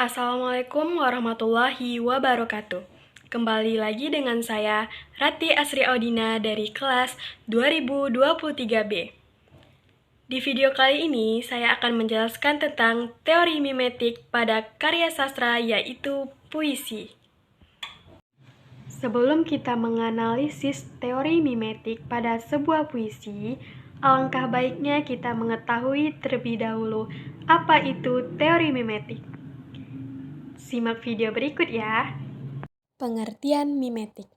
Assalamualaikum warahmatullahi wabarakatuh. Kembali lagi dengan saya, Rati Asri Audina dari kelas 2023B. Di video kali ini, saya akan menjelaskan tentang teori mimetik pada karya sastra, yaitu puisi. Sebelum kita menganalisis teori mimetik pada sebuah puisi, alangkah baiknya kita mengetahui terlebih dahulu apa itu teori mimetik. Simak video berikut ya. Pengertian mimetik.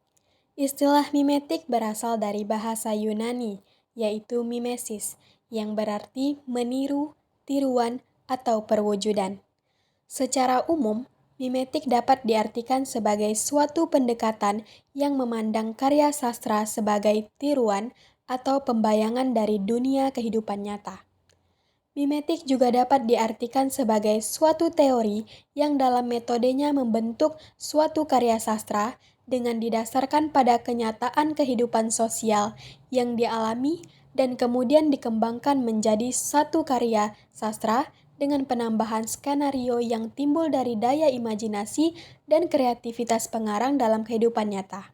Istilah mimetik berasal dari bahasa Yunani, yaitu mimesis, yang berarti meniru, tiruan, atau perwujudan. Secara umum, mimetik dapat diartikan sebagai suatu pendekatan yang memandang karya sastra sebagai tiruan atau pembayangan dari dunia kehidupan nyata. Mimetik juga dapat diartikan sebagai suatu teori yang dalam metodenya membentuk suatu karya sastra dengan didasarkan pada kenyataan kehidupan sosial yang dialami dan kemudian dikembangkan menjadi satu karya sastra dengan penambahan skenario yang timbul dari daya imajinasi dan kreativitas pengarang dalam kehidupan nyata.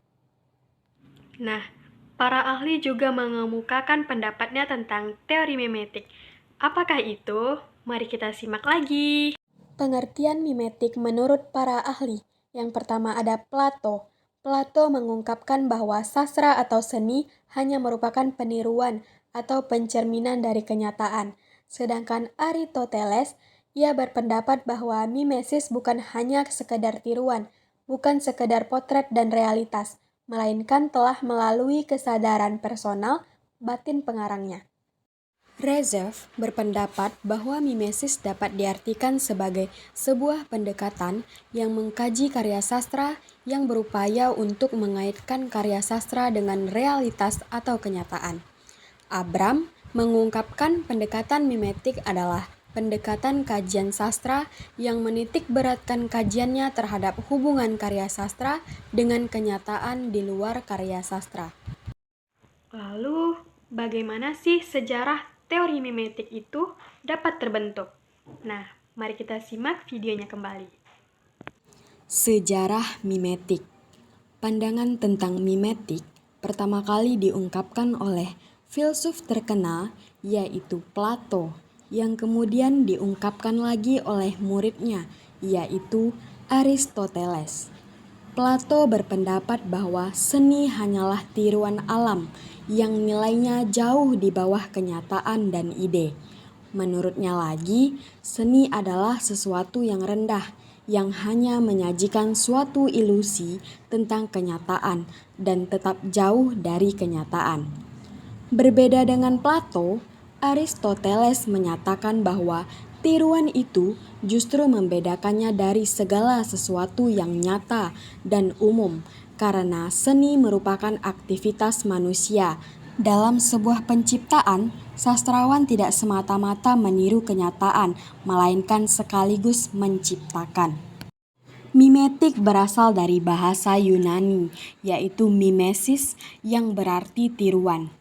Nah, para ahli juga mengemukakan pendapatnya tentang teori mimetik. Apakah itu? Mari kita simak lagi. Pengertian mimetik menurut para ahli. Yang pertama ada Plato. Plato mengungkapkan bahwa sastra atau seni hanya merupakan peniruan atau pencerminan dari kenyataan. Sedangkan Aristoteles, ia berpendapat bahwa mimesis bukan hanya sekedar tiruan, bukan sekedar potret dan realitas, melainkan telah melalui kesadaran personal batin pengarangnya. Rezev berpendapat bahwa mimesis dapat diartikan sebagai sebuah pendekatan yang mengkaji karya sastra yang berupaya untuk mengaitkan karya sastra dengan realitas atau kenyataan. Abram mengungkapkan pendekatan mimetik adalah pendekatan kajian sastra yang menitik beratkan kajiannya terhadap hubungan karya sastra dengan kenyataan di luar karya sastra. Lalu, bagaimana sih sejarah teori mimetik itu dapat terbentuk? Nah, mari kita simak videonya kembali. Sejarah mimetik. Pandangan tentang mimetik pertama kali diungkapkan oleh filsuf terkenal yaitu Plato, yang kemudian diungkapkan lagi oleh muridnya yaitu Aristoteles. Plato berpendapat bahwa seni hanyalah tiruan alam yang nilainya jauh di bawah kenyataan dan ide. Menurutnya lagi, seni adalah sesuatu yang rendah, yang hanya menyajikan suatu ilusi tentang kenyataan dan tetap jauh dari kenyataan. Berbeda dengan Plato, Aristoteles menyatakan bahwa tiruan itu justru membedakannya dari segala sesuatu yang nyata dan umum, karena seni merupakan aktivitas manusia. Dalam sebuah penciptaan, sastrawan tidak semata-mata meniru kenyataan, melainkan sekaligus menciptakan. Mimetik berasal dari bahasa Yunani, yaitu mimesis yang berarti tiruan.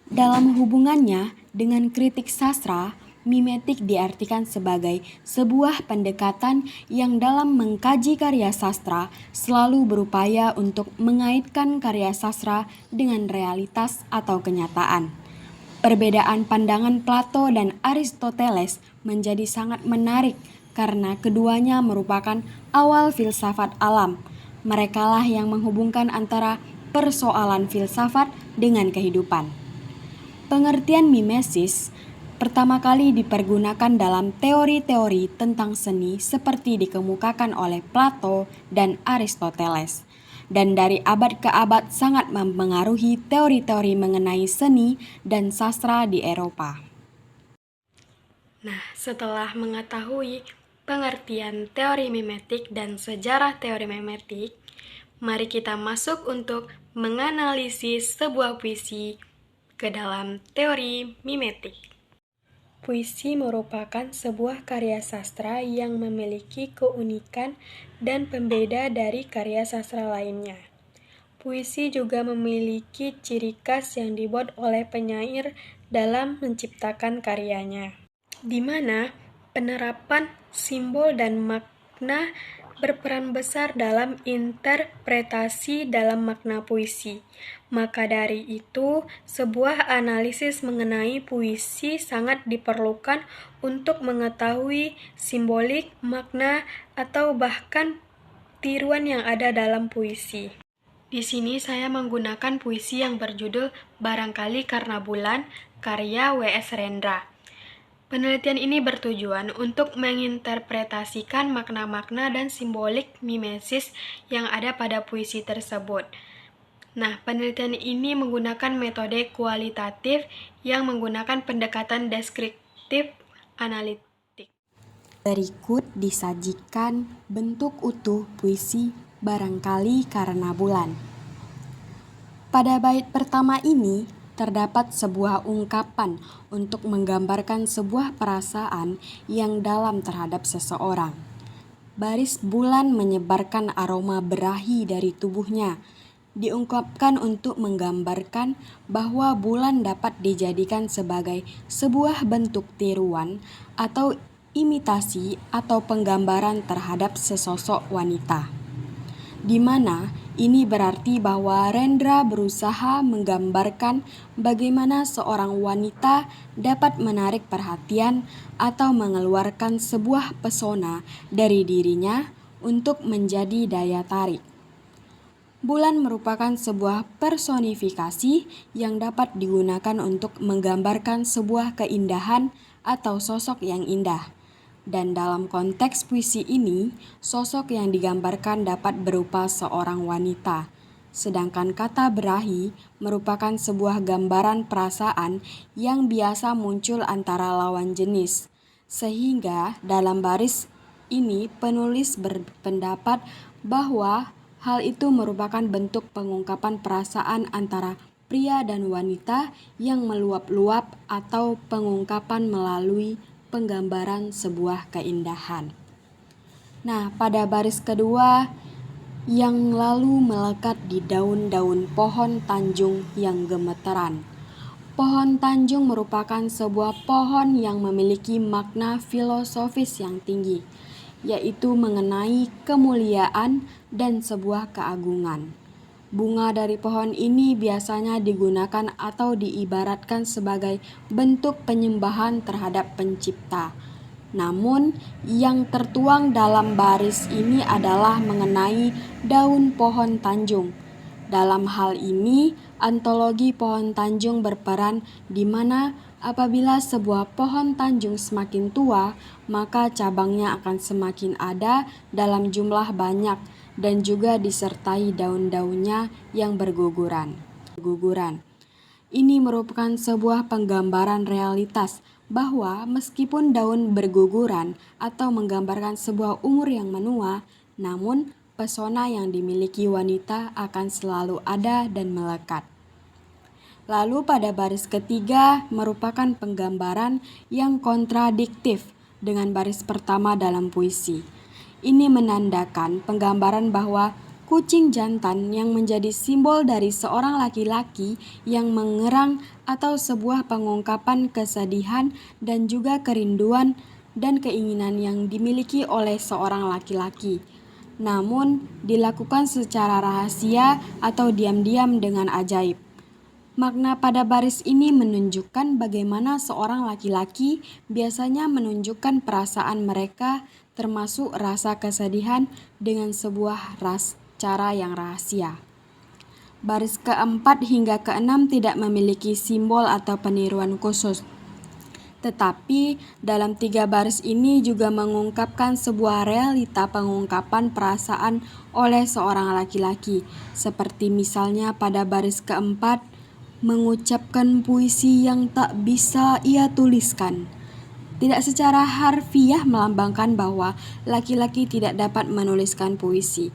Dalam hubungannya dengan kritik sastra, mimetik diartikan sebagai sebuah pendekatan yang dalam mengkaji karya sastra selalu berupaya untuk mengaitkan karya sastra dengan realitas atau kenyataan. Perbedaan pandangan Plato dan Aristoteles menjadi sangat menarik karena keduanya merupakan awal filsafat alam. Merekalah yang menghubungkan antara persoalan filsafat dengan kehidupan. Pengertian mimesis pertama kali dipergunakan dalam teori-teori tentang seni seperti dikemukakan oleh Plato dan Aristoteles, dan dari abad ke abad sangat mempengaruhi teori-teori mengenai seni dan sastra di Eropa. Nah, setelah mengetahui pengertian teori mimetik dan sejarah teori mimetik, mari kita masuk untuk menganalisis sebuah puisi ke dalam teori mimetik. Puisi merupakan sebuah karya sastra yang memiliki keunikan dan pembeda dari karya sastra lainnya. Puisi juga memiliki ciri khas yang dibuat oleh penyair dalam menciptakan karyanya, di mana penerapan simbol dan makna berperan besar dalam interpretasi dalam makna puisi. Maka dari itu, sebuah analisis mengenai puisi sangat diperlukan untuk mengetahui simbolik, makna, atau bahkan tiruan yang ada dalam puisi. Di sini saya menggunakan puisi yang berjudul Barangkali Karena Bulan, karya W.S. Rendra. Penelitian ini bertujuan untuk menginterpretasikan makna-makna dan simbolik mimesis yang ada pada puisi tersebut. Nah, penelitian ini menggunakan metode kualitatif yang menggunakan pendekatan deskriptif analitik. Berikut disajikan bentuk utuh puisi Barangkali Karena Bulan. Pada bait pertama ini, terdapat sebuah ungkapan untuk menggambarkan sebuah perasaan yang dalam terhadap seseorang. Baris bulan menyebarkan aroma berahi dari tubuhnya, diungkapkan untuk menggambarkan bahwa bulan dapat dijadikan sebagai sebuah bentuk tiruan atau imitasi atau penggambaran terhadap sesosok wanita, di mana ini berarti bahwa Rendra berusaha menggambarkan bagaimana seorang wanita dapat menarik perhatian atau mengeluarkan sebuah pesona dari dirinya untuk menjadi daya tarik. Bulan merupakan sebuah personifikasi yang dapat digunakan untuk menggambarkan sebuah keindahan atau sosok yang indah. Dan dalam konteks puisi ini, sosok yang digambarkan dapat berupa seorang wanita. Sedangkan kata berahi merupakan sebuah gambaran perasaan yang biasa muncul antara lawan jenis. Sehingga dalam baris ini penulis berpendapat bahwa hal itu merupakan bentuk pengungkapan perasaan antara pria dan wanita yang meluap-luap atau pengungkapan melalui penggambaran sebuah keindahan. Nah, pada baris kedua, yang lalu melekat di daun-daun pohon tanjung yang gemeteran. Pohon tanjung merupakan sebuah pohon yang memiliki makna filosofis yang tinggi, yaitu mengenai kemuliaan dan sebuah keagungan. Bunga dari pohon ini biasanya digunakan atau diibaratkan sebagai bentuk penyembahan terhadap pencipta. Namun, yang tertuang dalam baris ini adalah mengenai daun pohon tanjung. Dalam hal ini, antologi pohon tanjung berperan di mana apabila sebuah pohon tanjung semakin tua, maka cabangnya akan semakin ada dalam jumlah banyak dan juga disertai daun-daunnya yang berguguran. Ini merupakan sebuah penggambaran realitas bahwa meskipun daun berguguran atau menggambarkan sebuah umur yang menua, namun pesona yang dimiliki wanita akan selalu ada dan melekat. Lalu pada baris ketiga merupakan penggambaran yang kontradiktif dengan baris pertama dalam puisi. Ini menandakan penggambaran bahwa kucing jantan yang menjadi simbol dari seorang laki-laki yang mengerang atau sebuah pengungkapan kesedihan dan juga kerinduan dan keinginan yang dimiliki oleh seorang laki-laki, namun dilakukan secara rahasia atau diam-diam dengan ajaib. Makna pada baris ini menunjukkan bagaimana seorang laki-laki biasanya menunjukkan perasaan mereka termasuk rasa kesedihan dengan sebuah cara yang rahasia. Baris keempat hingga keenam tidak memiliki simbol atau peniruan khusus. Tetapi dalam 3 baris ini juga mengungkapkan sebuah realita pengungkapan perasaan oleh seorang laki-laki. Seperti misalnya pada baris keempat, mengucapkan puisi yang tak bisa ia tuliskan. Tidak secara harfiah melambangkan bahwa laki-laki tidak dapat menuliskan puisi,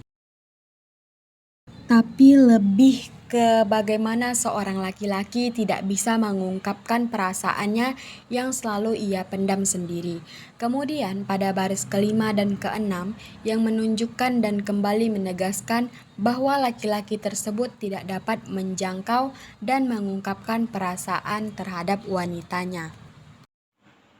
tapi lebih ke bagaimana seorang laki-laki tidak bisa mengungkapkan perasaannya yang selalu ia pendam sendiri. Kemudian pada baris kelima dan keenam yang menunjukkan dan kembali menegaskan bahwa laki-laki tersebut tidak dapat menjangkau dan mengungkapkan perasaan terhadap wanitanya.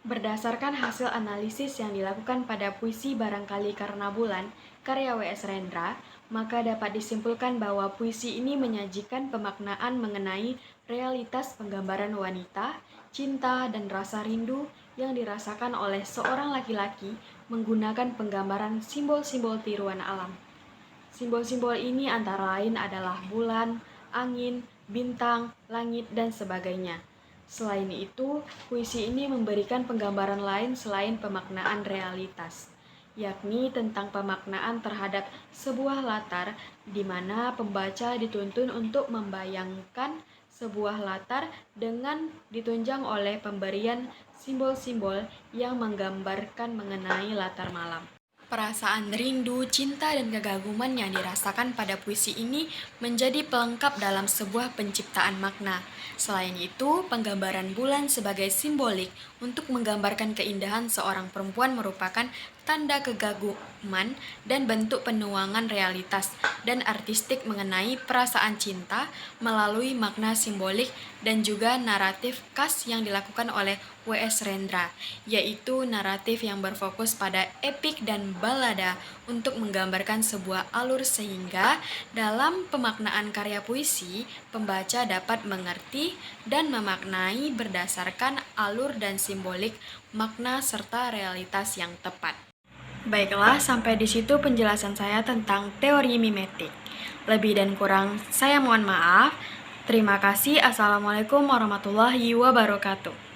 Berdasarkan hasil analisis yang dilakukan pada puisi Barangkali Karena Bulan, karya W.S. Rendra, maka dapat disimpulkan bahwa puisi ini menyajikan pemaknaan mengenai realitas penggambaran wanita, cinta, dan rasa rindu yang dirasakan oleh seorang laki-laki menggunakan penggambaran simbol-simbol tiruan alam. Simbol-simbol ini antara lain adalah bulan, angin, bintang, langit, dan sebagainya. Selain itu, puisi ini memberikan penggambaran lain selain pemaknaan realitas, yakni tentang pemaknaan terhadap sebuah latar di mana pembaca dituntun untuk membayangkan sebuah latar dengan ditunjang oleh pemberian simbol-simbol yang menggambarkan mengenai latar malam. Perasaan rindu, cinta, dan kegaguman yang dirasakan pada puisi ini menjadi pelengkap dalam sebuah penciptaan makna. Selain itu, penggambaran bulan sebagai simbolik untuk menggambarkan keindahan seorang perempuan merupakan tanda kegaguman dan bentuk penuangan realitas dan artistik mengenai perasaan cinta melalui makna simbolik dan juga naratif khas yang dilakukan oleh W.S. Rendra, yaitu naratif yang berfokus pada epik dan balada untuk menggambarkan sebuah alur sehingga dalam pemaknaan karya puisi, pembaca dapat mengerti dan memaknai berdasarkan alur dan simbolik makna serta realitas yang tepat. Baiklah, sampai di situ penjelasan saya tentang teori mimetik. Lebih dan kurang saya mohon maaf. Terima kasih. Assalamualaikum warahmatullahi wabarakatuh.